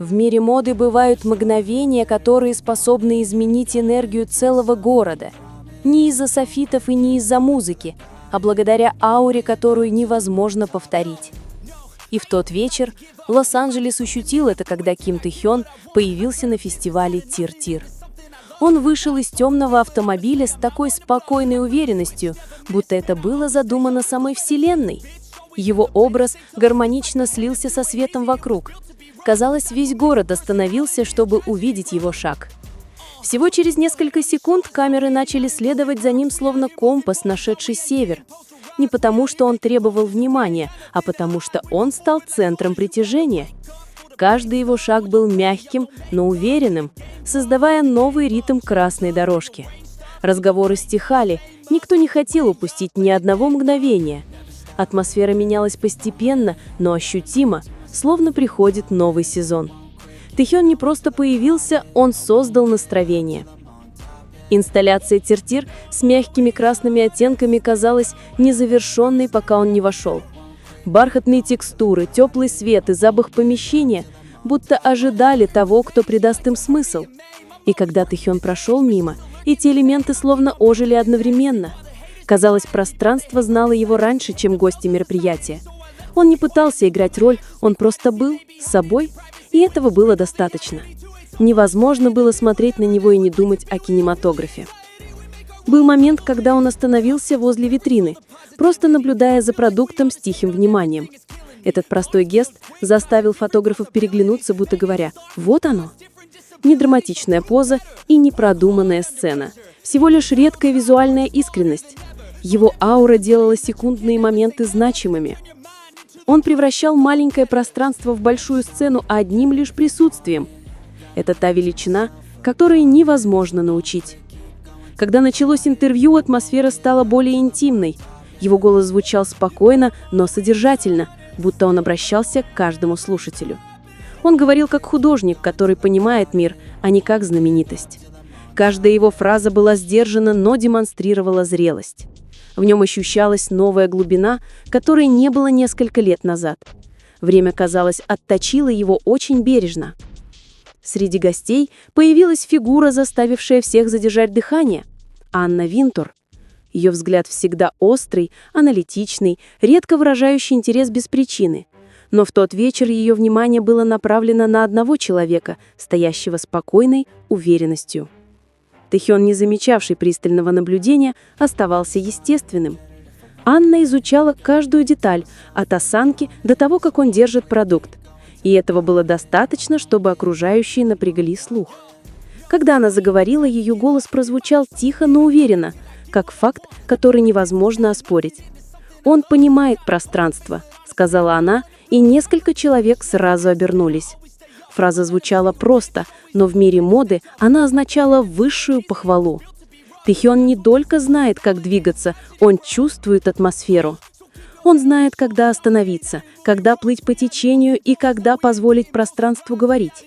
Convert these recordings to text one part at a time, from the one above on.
В мире моды бывают мгновения, которые способны изменить энергию целого города. Не из-за софитов и не из-за музыки, а благодаря ауре, которую невозможно повторить. И в тот вечер Лос-Анджелес ощутил это, когда Ким Тэ-хён появился на фестивале Тир-Тир. Он вышел из темного автомобиля с такой спокойной уверенностью, будто это было задумано самой Вселенной. Его образ гармонично слился со светом вокруг. Казалось, весь город остановился, чтобы увидеть его шаг. Всего через несколько секунд камеры начали следовать за ним, словно компас, нашедший север. Не потому, что он требовал внимания, а потому, что он стал центром притяжения. Каждый его шаг был мягким, но уверенным, создавая новый ритм красной дорожки. Разговоры стихали, никто не хотел упустить ни одного мгновения. Атмосфера менялась постепенно, но ощутимо, словно приходит новый сезон. Тэ-хён не просто появился, он создал настроение. Инсталляция Тир-Тир с мягкими красными оттенками казалась незавершенной, пока он не вошел. Бархатные текстуры, теплый свет и запах помещения будто ожидали того, кто придаст им смысл. И когда Тэ-хён прошел мимо, эти элементы словно ожили одновременно. Казалось, пространство знало его раньше, чем гости мероприятия. Он не пытался играть роль, он просто был собой, и этого было достаточно. Невозможно было смотреть на него и не думать о кинематографе. Был момент, когда он остановился возле витрины, просто наблюдая за продуктом с тихим вниманием. Этот простой гест заставил фотографов переглянуться, будто говоря: «Вот оно». Не драматичная поза и не продуманная сцена. Всего лишь редкая визуальная искренность. Его аура делала секундные моменты значимыми. Он превращал маленькое пространство в большую сцену одним лишь присутствием. Это та величина, которой невозможно научить. Когда началось интервью, атмосфера стала более интимной. Его голос звучал спокойно, но содержательно, будто он обращался к каждому слушателю. Он говорил как художник, который понимает мир, а не как знаменитость. Каждая его фраза была сдержана, но демонстрировала зрелость. В нем ощущалась новая глубина, которой не было несколько лет назад. Время, казалось, отточило его очень бережно. Среди гостей появилась фигура, заставившая всех задержать дыхание – Анна Винтур. Ее взгляд всегда острый, аналитичный, редко выражающий интерес без причины. Но в тот вечер ее внимание было направлено на одного человека, стоящего спокойной уверенностью. Тэ-хён, не замечавший пристального наблюдения, оставался естественным. Анна изучала каждую деталь, от осанки до того, как он держит продукт. И этого было достаточно, чтобы окружающие напрягли слух. Когда она заговорила, ее голос прозвучал тихо, но уверенно, как факт, который невозможно оспорить. «Он понимает пространство», — сказала она, и несколько человек сразу обернулись. Фраза звучала просто, но в мире моды она означала высшую похвалу. Тэ-хён не только знает, как двигаться, он чувствует атмосферу. Он знает, когда остановиться, когда плыть по течению и когда позволить пространству говорить.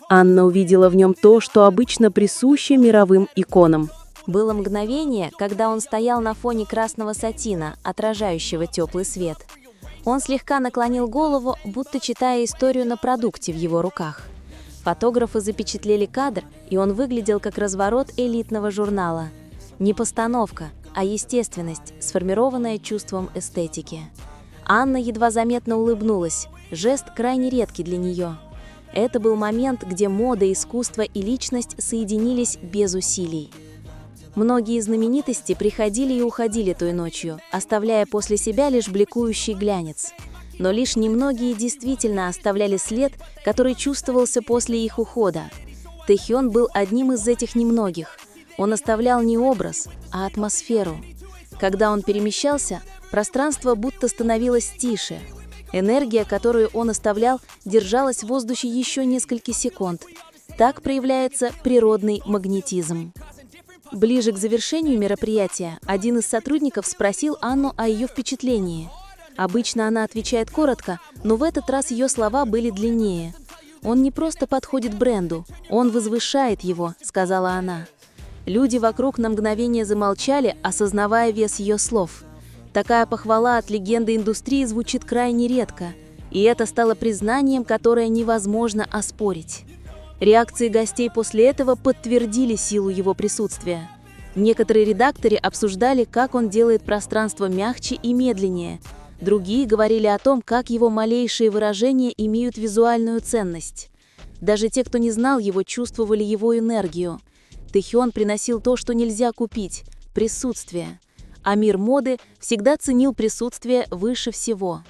Анна увидела в нем то, что обычно присуще мировым иконам. Было мгновение, когда он стоял на фоне красного сатина, отражающего теплый свет. Он слегка наклонил голову, будто читая историю на продукте в его руках. Фотографы запечатлели кадр, и он выглядел как разворот элитного журнала. Не постановка, а естественность, сформированная чувством эстетики. Анна едва заметно улыбнулась, жест крайне редкий для нее. Это был момент, где мода, искусство и личность соединились без усилий. Многие знаменитости приходили и уходили той ночью, оставляя после себя лишь бликующий глянец. Но лишь немногие действительно оставляли след, который чувствовался после их ухода. Тэ-хён был одним из этих немногих. Он оставлял не образ, а атмосферу. Когда он перемещался, пространство будто становилось тише. Энергия, которую он оставлял, держалась в воздухе еще несколько секунд. Так проявляется природный магнетизм. Ближе к завершению мероприятия один из сотрудников спросил Анну о ее впечатлении. Обычно она отвечает коротко, но в этот раз ее слова были длиннее. «Он не просто подходит бренду, он возвышает его», — сказала она. Люди вокруг на мгновение замолчали, осознавая вес ее слов. Такая похвала от легенды индустрии звучит крайне редко. И это стало признанием, которое невозможно оспорить. Реакции гостей после этого подтвердили силу его присутствия. Некоторые редакторы обсуждали, как он делает пространство мягче и медленнее. Другие говорили о том, как его малейшие выражения имеют визуальную ценность. Даже те, кто не знал его, чувствовали его энергию. Тэхён приносил то, что нельзя купить – присутствие. А мир моды всегда ценил присутствие выше всего.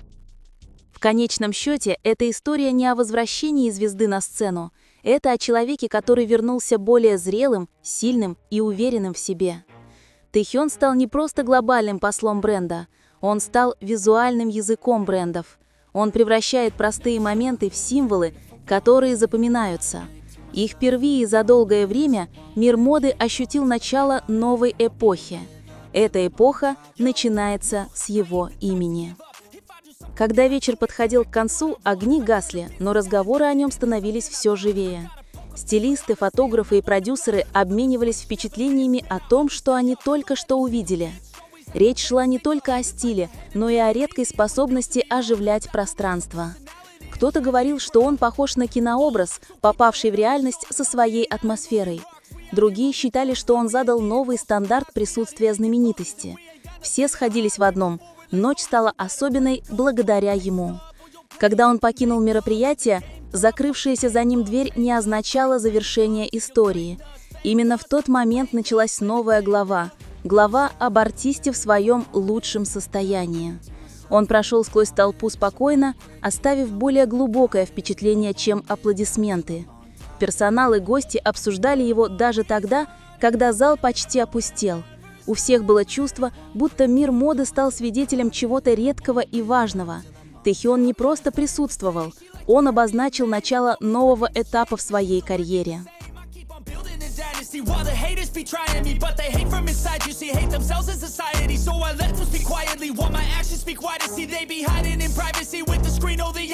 В конечном счете, эта история не о возвращении звезды на сцену. Это о человеке, который вернулся более зрелым, сильным и уверенным в себе. Тэхён стал не просто глобальным послом бренда, он стал визуальным языком брендов. Он превращает простые моменты в символы, которые запоминаются. И впервые за долгое время мир моды ощутил начало новой эпохи. Эта эпоха начинается с его имени. Когда вечер подходил к концу, огни гасли, но разговоры о нем становились все живее. Стилисты, фотографы и продюсеры обменивались впечатлениями о том, что они только что увидели. Речь шла не только о стиле, но и о редкой способности оживлять пространство. Кто-то говорил, что он похож на кинообраз, попавший в реальность со своей атмосферой. Другие считали, что он задал новый стандарт присутствия знаменитости. Все сходились в одном – ночь стала особенной благодаря ему. Когда он покинул мероприятие, закрывшаяся за ним дверь не означала завершение истории. Именно в тот момент началась новая глава об артисте в своем лучшем состоянии. Он прошел сквозь толпу спокойно, оставив более глубокое впечатление, чем аплодисменты. Персонал и гости обсуждали его даже тогда, когда зал почти опустел. У всех было чувство, будто мир моды стал свидетелем чего-то редкого и важного. Тэхён не просто присутствовал, он обозначил начало нового этапа в своей карьере. While the haters be trying me, but they hate from inside. You see, hate themselves in society, so I let them speak quietly. While my actions speak wider, see they be hiding in privacy with the screen. Oh, the